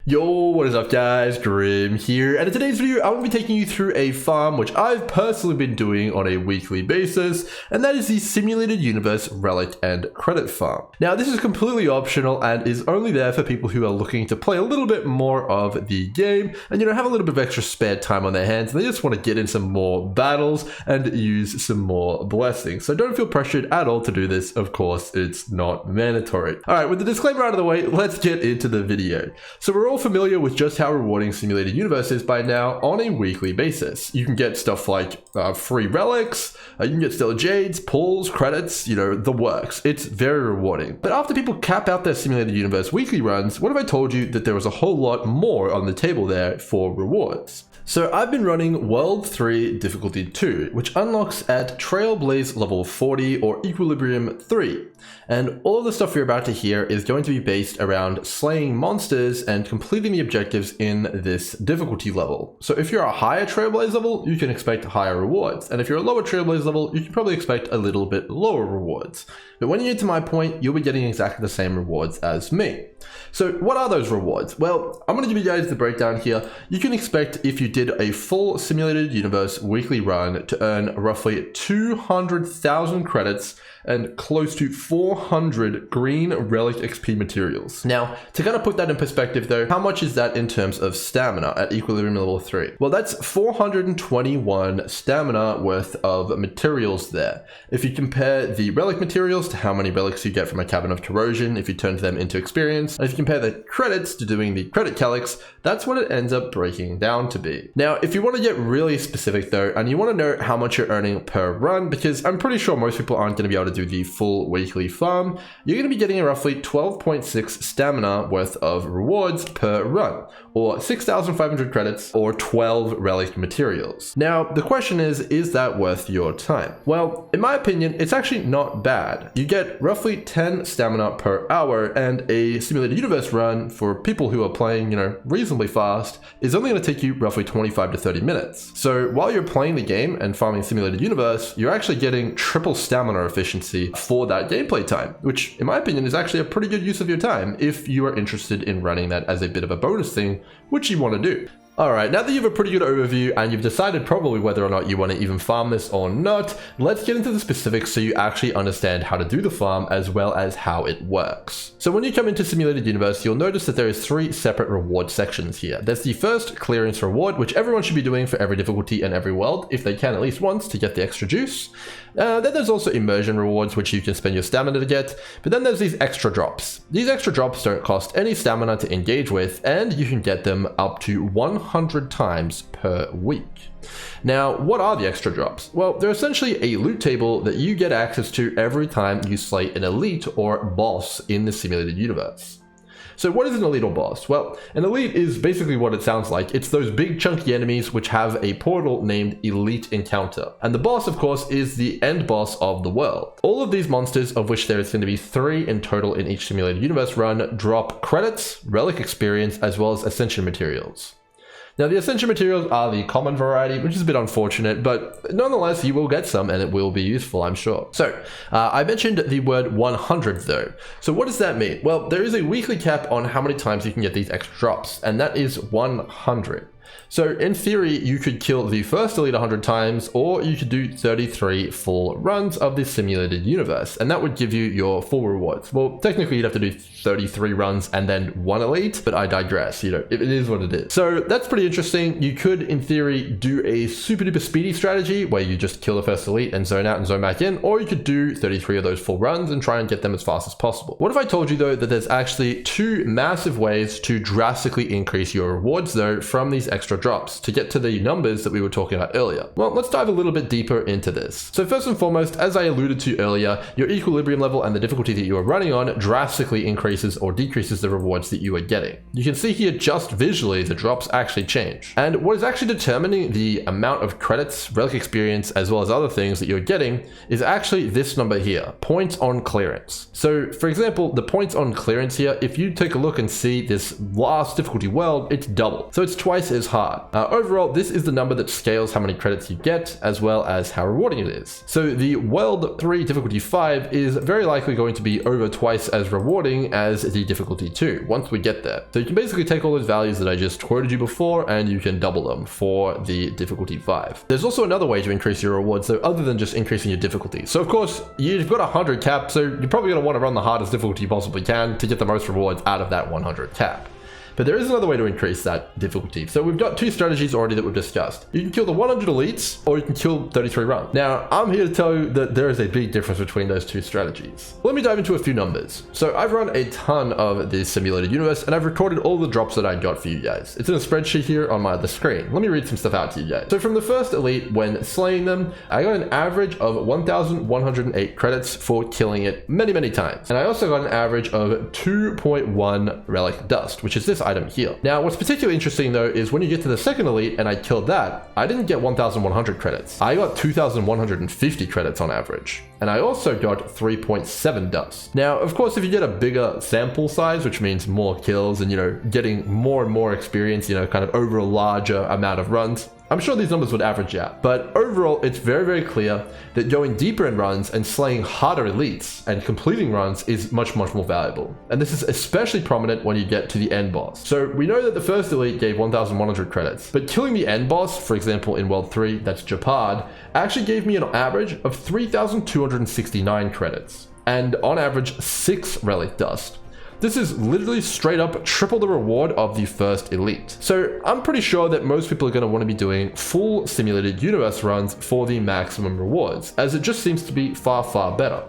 Yo, what is up guys, Grim here, and in today's video I'm going to be taking you through a farm which I've personally been doing on a weekly basis, and that is the Simulated Universe Relic and Credit Farm. Now this is completely optional and is only there for people who are looking to play a little bit more of the game and have a little bit of extra spare time on their hands and they just want to get in some more battles and use some more blessings. So don't feel pressured at all to do this, of course it's not mandatory. Alright, with the disclaimer out of the way, let's get into the video. So we're all familiar with just how rewarding Simulated Universe is by now on a weekly basis. You can get stuff like free relics, you can get stellar jades, pulls, credits, the works. It's very rewarding. But after people cap out their Simulated Universe weekly runs, what if I told you that there was a whole lot more on the table there for rewards? So I've been running World 3 Difficulty 2, which unlocks at Trailblaze level 40 or Equilibrium 3. And all of the stuff you're about to hear is going to be based around slaying monsters and completing the objectives in this difficulty level. So if you're a higher Trailblaze level, you can expect higher rewards. And if you're a lower Trailblaze level, you can probably expect a little bit lower rewards. But when you get to my point, you'll be getting exactly the same rewards as me. So what are those rewards? Well, I'm going to give you guys the breakdown here. You can expect if you did a full Simulated Universe weekly run to earn roughly 200,000 credits and close to 400 green relic XP materials. Now, to kind of put that in perspective though, how much is that in terms of stamina at Equilibrium level 3? Well, that's 421 stamina worth of materials there. If you compare the relic materials to how many relics you get from a Cabin of Corrosion, if you turn them into experience, and if you compare the credits to doing the credit calyx, that's what it ends up breaking down to be. Now, if you want to get really specific though, and you want to know how much you're earning per run, because I'm pretty sure most people aren't going to be able to do the full weekly farm, you're going to be getting roughly 12.6 stamina worth of rewards per run, or 6,500 credits, or 12 relic materials. Now, the question is that worth your time? Well, in my opinion, it's actually not bad. You get roughly 10 stamina per hour, and a Simulated Universe run for people who are playing, reasonably fast is only going to take you roughly 25 to 30 minutes. So while you're playing the game and farming Simulated Universe, you're actually getting triple stamina efficiency for that gameplay time, which in my opinion is actually a pretty good use of your time if you are interested in running that as a bit of a bonus thing, which you want to do. Alright, now that you have a pretty good overview and you've decided probably whether or not you want to even farm this or not, let's get into the specifics so you actually understand how to do the farm as well as how it works. So when you come into Simulated Universe, you'll notice that there is 3 separate reward sections here. There's the first clearance reward, which everyone should be doing for every difficulty and every world, if they can at least once to get the extra juice. Then there's also immersion rewards, which you can spend your stamina to get, but then there's these extra drops. These extra drops don't cost any stamina to engage with, and you can get them up to 100 times per week. Now, what are the extra drops? Well, they're essentially a loot table that you get access to every time you slay an elite or boss in the Simulated Universe. So what is an elite or boss? Well, an elite is basically what it sounds like. It's those big chunky enemies which have a portal named Elite Encounter. And the boss, of course, is the end boss of the world. All of these monsters, of which there is going to be 3 in total in each Simulated Universe run, drop credits, relic experience, as well as ascension materials. Now, the ascension materials are the common variety, which is a bit unfortunate, but nonetheless, you will get some and it will be useful, I'm sure. So, I mentioned the word 100 though. So what does that mean? Well, there is a weekly cap on how many times you can get these extra drops, and that is 100. So in theory, you could kill the first elite 100 times, or you could do 33 full runs of this Simulated Universe, and that would give you your full rewards. Well, technically you'd have to do 33 runs and then 1 elite, but I digress, it is what it is. So that's pretty interesting. You could, in theory, do a super duper speedy strategy where you just kill the first elite and zone out and zone back in, or you could do 33 of those full runs and try and get them as fast as possible. What if I told you though that there's actually 2 massive ways to drastically increase your rewards though from these extra drops to get to the numbers that we were talking about earlier? Well, let's dive a little bit deeper into this. So first and foremost, as I alluded to earlier, your equilibrium level and the difficulty that you are running on drastically increases or decreases the rewards that you are getting. You can see here just visually the drops actually change. And what is actually determining the amount of credits, relic experience, as well as other things that you're getting is actually this number here, points on clearance. So for example, the points on clearance here, if you take a look and see this last difficulty world, it's double. So it's twice as hard. Overall, this is the number that scales how many credits you get, as well as how rewarding it is. So the World 3 difficulty 5 is very likely going to be over twice as rewarding as the difficulty 2, once we get there. So you can basically take all those values that I just quoted you before, and you can double them for the difficulty 5. There's also another way to increase your rewards, though, other than just increasing your difficulty. So of course, you've got 100 cap, so you're probably going to want to run the hardest difficulty you possibly can to get the most rewards out of that 100 cap. But there is another way to increase that difficulty. So we've got two strategies already that we've discussed. You can kill the 100 elites, or you can kill 33 runs. Now, I'm here to tell you that there is a big difference between those two strategies. Let me dive into a few numbers. So I've run a ton of this simulated universe, and I've recorded all the drops that I got for you guys. It's in a spreadsheet here on the screen. Let me read some stuff out to you guys. So from the first elite, when slaying them, I got an average of 1,108 credits for killing it many, many times. And I also got an average of 2.1 relic dust, which is this item here. Now, what's particularly interesting though is when you get to the second elite and I killed that, I didn't get 1,100 credits. I got 2,150 credits on average. And I also got 3.7 dust. Now, of course, if you get a bigger sample size, which means more kills and, getting more and more experience, kind of over a larger amount of runs, I'm sure these numbers would average out, but overall, it's very, very clear that going deeper in runs and slaying harder elites and completing runs is much, much more valuable. And this is especially prominent when you get to the end boss. So we know that the first elite gave 1,100 credits, but killing the end boss, for example, in World 3, that's Japad, actually gave me an average of 3,269 credits, and on average, 6 relic dust. This is literally straight up triple the reward of the first elite. So I'm pretty sure that most people are going to want to be doing full simulated universe runs for the maximum rewards, as it just seems to be far, far better.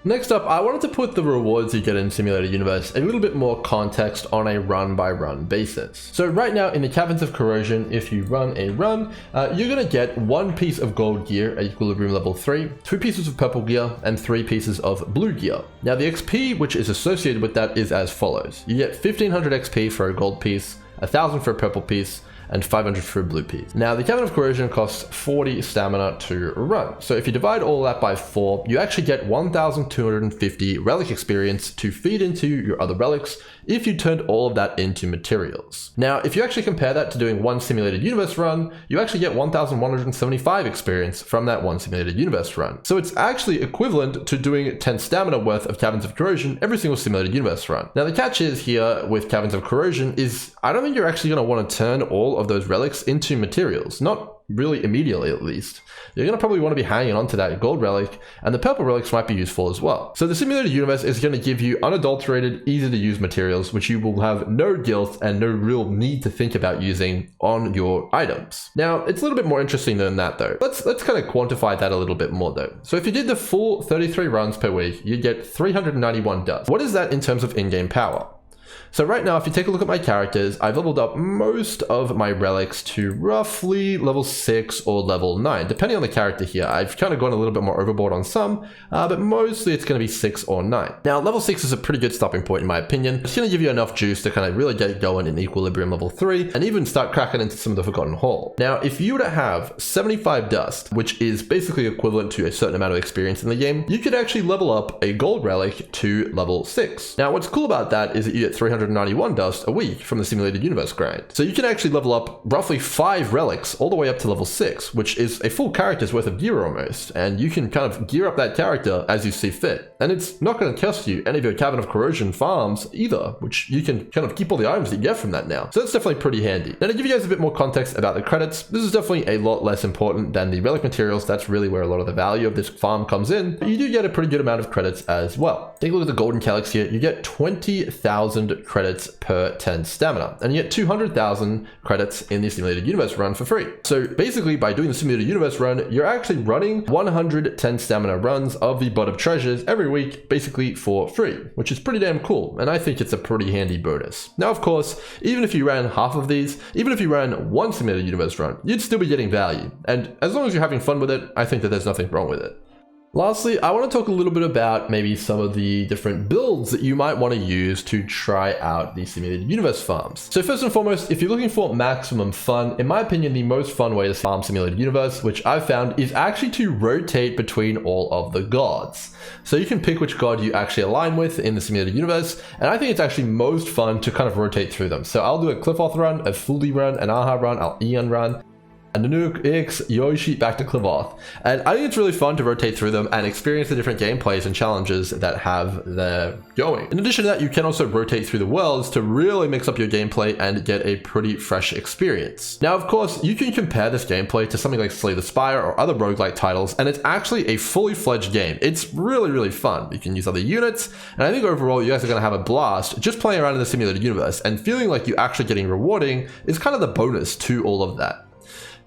Next up, I wanted to put the rewards you get in Simulated Universe a little bit more context on a run-by-run basis. So right now in the Caverns of Corrosion, if you run a run, you're going to get 1 piece of gold gear at Equilibrium level 3, 2 pieces of purple gear, and 3 pieces of blue gear. Now the XP which is associated with that is as follows. You get 1,500 XP for a gold piece, 1,000 for a purple piece, and 500 for a blue piece. Now the Cavern of Corrosion costs 40 stamina to run. So if you divide all that by 4, you actually get 1,250 relic experience to feed into your other relics if you turned all of that into materials. Now, if you actually compare that to doing 1 simulated universe run, you actually get 1,175 experience from that 1 simulated universe run. So it's actually equivalent to doing 10 stamina worth of Caverns of Corrosion every single simulated universe run. Now the catch is here with Caverns of Corrosion is I don't think you're actually going to want to turn all of those relics into materials, not really immediately at least. You're going to probably want to be hanging on to that gold relic, and the purple relics might be useful as well. So the simulated universe is going to give you unadulterated, easy to use materials, which you will have no guilt and no real need to think about using on your items. Now, it's a little bit more interesting than that though. Let's kind of quantify that a little bit more though. So if you did the full 33 runs per week, you'd get 391 dust. What is that in terms of in-game power? So right now, if you take a look at my characters, I've leveled up most of my relics to roughly level 6 or level 9, depending on the character here. I've kind of gone a little bit more overboard on some, but mostly it's going to be 6 or 9. Now, level 6 is a pretty good stopping point in my opinion. It's going to give you enough juice to kind of really get going in Equilibrium level 3 and even start cracking into some of the Forgotten Hall. Now, if you were to have 75 dust, which is basically equivalent to a certain amount of experience in the game, you could actually level up a gold relic to level 6. Now, what's cool about that is that you get 391 dust a week from the Simulated Universe grind. So you can actually level up roughly 5 relics all the way up to level 6, which is a full character's worth of gear almost. And you can kind of gear up that character as you see fit. And it's not going to cost you any of your Cavern of Corrosion farms either, which you can kind of keep all the items that you get from that now. So that's definitely pretty handy. Now to give you guys a bit more context about the credits, this is definitely a lot less important than the relic materials. That's really where a lot of the value of this farm comes in. But you do get a pretty good amount of credits as well. Take a look at the golden calyx here. You get 20,000 credits per 10 stamina, and you get 200,000 credits in the Simulated Universe run for free. So basically by doing the Simulated Universe run, you're actually running 110 stamina runs of the Bud of Treasures every week, basically for free, which is pretty damn cool, and I think it's a pretty handy bonus. Now of course, even if you ran half of these, even if you ran 1 Simulated Universe run, you'd still be getting value, and as long as you're having fun with it, I think that there's nothing wrong with it. Lastly, I want to talk a little bit about maybe some of the different builds that you might want to use to try out the simulated universe farms. So first and foremost, if you're looking for maximum fun, in my opinion, the most fun way to farm simulated universe, which I've found, is actually to rotate between all of the gods. So you can pick which god you actually align with in the simulated universe, and I think it's actually most fun to kind of rotate through them. So I'll do a Cliffoth run, a Fully run, an Aha run, I'll Eon run, and Nanook, Ix, Yoshi, back to Cliffoth. And I think it's really fun to rotate through them and experience the different gameplays and challenges that have their going. In addition to that, you can also rotate through the worlds to really mix up your gameplay and get a pretty fresh experience. Now, of course, you can compare this gameplay to something like Slay the Spire or other roguelike titles, and it's actually a fully fledged game. It's really, really fun. You can use other units, and I think overall you guys are going to have a blast just playing around in the simulated universe, and feeling like you're actually getting rewarding is kind of the bonus to all of that.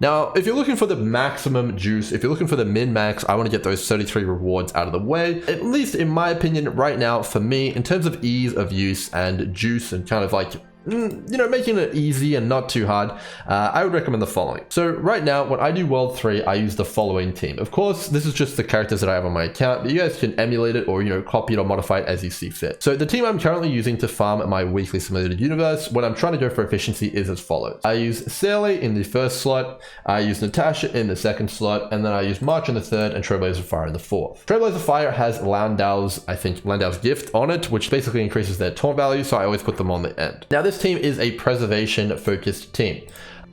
Now, if you're looking for the maximum juice, if you're looking for the min-max, I want to get those 33 rewards out of the way. At least in my opinion right now, for me, in terms of ease of use and juice and kind of like, you know, making it easy and not too hard, I would recommend the following. So right now, when I do World 3, I use the following team. Of course, this is just the characters that I have on my account, but you guys can emulate it or, you know, copy it or modify it as you see fit. So the team I'm currently using to farm my weekly simulated universe, when I'm trying to go for efficiency, is as follows. I use Sally in the first slot, I use Natasha in the second slot, and then I use March in the third and Trailblazer Fire in the fourth. Trailblazer Fire has Landau's, I think, Landau's gift on it, which basically increases their taunt value, so I always put them on the end. Now, this team is a preservation focused team.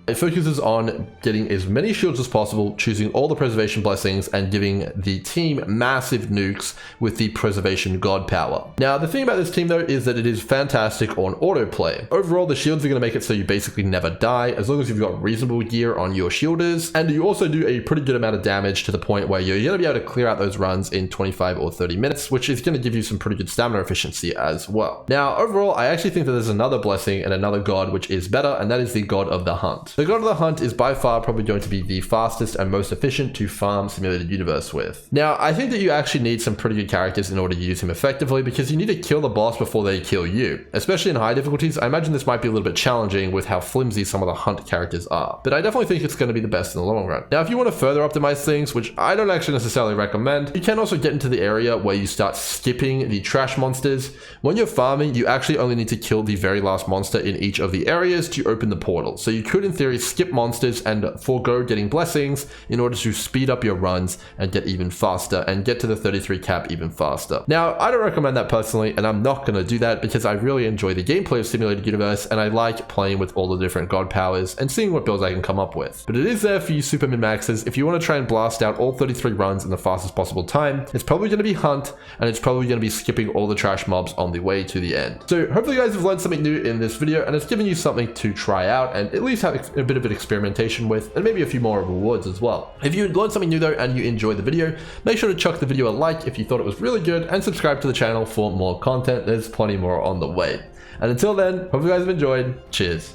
It focuses on getting as many shields as possible, choosing all the preservation blessings, and giving the team massive nukes with the preservation god power. Now, the thing about this team though is that it is fantastic on autoplay. Overall, the shields are going to make it so you basically never die, as long as you've got reasonable gear on your shielders, and you also do a pretty good amount of damage to the point where you're going to be able to clear out those runs in 25 or 30 minutes, which is going to give you some pretty good stamina efficiency as well. Now, overall, I actually think that there's another blessing and another god which is better, and that is the God of the Hunt. The God of the Hunt is by far probably going to be the fastest and most efficient to farm simulated universe with. Now, I think that you actually need some pretty good characters in order to use him effectively, because you need to kill the boss before they kill you. Especially in high difficulties, I imagine this might be a little bit challenging with how flimsy some of the Hunt characters are. But I definitely think it's going to be the best in the long run. Now, if you want to further optimize things, which I don't actually necessarily recommend, you can also get into the area where you start skipping the trash monsters. When you're farming, you actually only need to kill the very last monster in each of the areas to open the portal. So you could, in theory, skip monsters and forego getting blessings in order to speed up your runs and get even faster and get to the 33 cap even faster. Now, I don't recommend that personally, and I'm not going to do that because I really enjoy the gameplay of Simulated Universe, and I like playing with all the different god powers and seeing what builds I can come up with. But it is there for you super min-maxers. If you want to try and blast out all 33 runs in the fastest possible time, it's probably going to be Hunt, and it's probably going to be skipping all the trash mobs on the way to the end. So hopefully you guys have learned something new in this video, and it's given you something to try out and at least have a bit of an experimentation with, and maybe a few more rewards as well. If you learned something new though and you enjoyed the video, make sure to chuck the video a like if you thought it was really good, and subscribe to the channel for more content. There's plenty more on the way. And until then, hope you guys have enjoyed. Cheers.